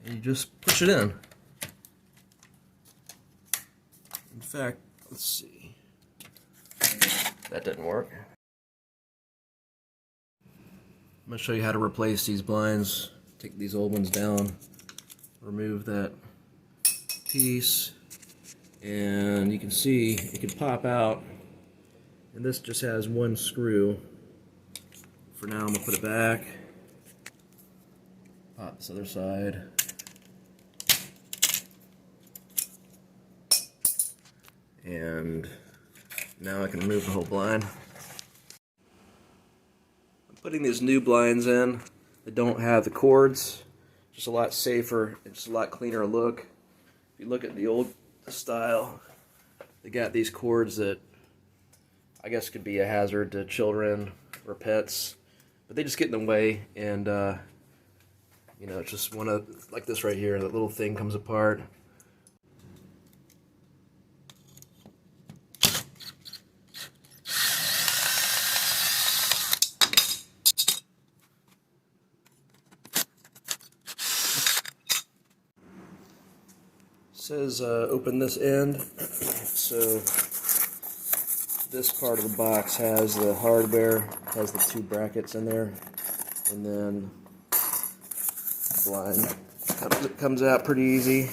and you just push it in. In fact, let's see. That didn't work. I'm going to show you how to replace these blinds. Take these old ones down, remove that piece, and you can see it can pop out, and this just has one screw. For now, I'm going to put it back, pop this other side, and now I can remove the whole blind. I'm putting these new blinds in that don't have the cords. Just a lot safer, and just a lot cleaner look. If you look at the old style, they got these cords that I guess could be a hazard to children or pets, but they just get in the way, and you know, it's just one of, like this right here, that little thing comes apart. It says open this end, so this part of the box has the hardware, has the two brackets in there, and then the blind comes out pretty easy.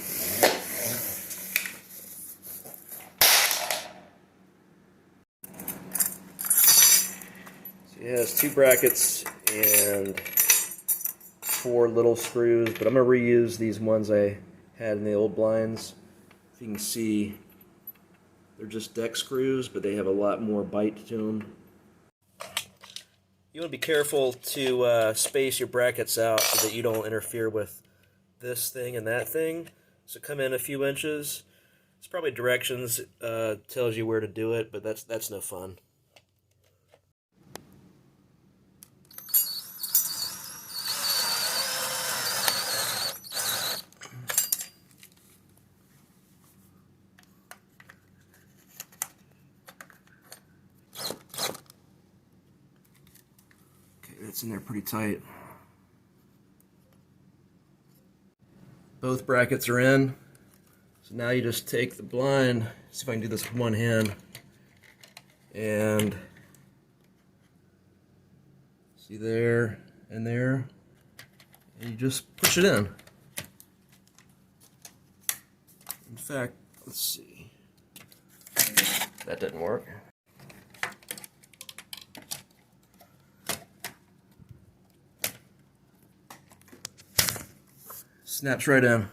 So it has two brackets and 4 little screws, but I'm going to reuse these ones I had in the old blinds. If you can see, they're just deck screws, but they have a lot more bite to them. You want to be careful to space your brackets out so that you don't interfere with this thing and that thing. So come in a few inches. It's probably directions, tells you where to do it, but that's no fun. It's in there pretty tight. Both brackets are in. So now you just take the blind, see if I can do this with one hand, and see there and there, and you just push it in. In fact, let's see. That didn't work. Snaps right in.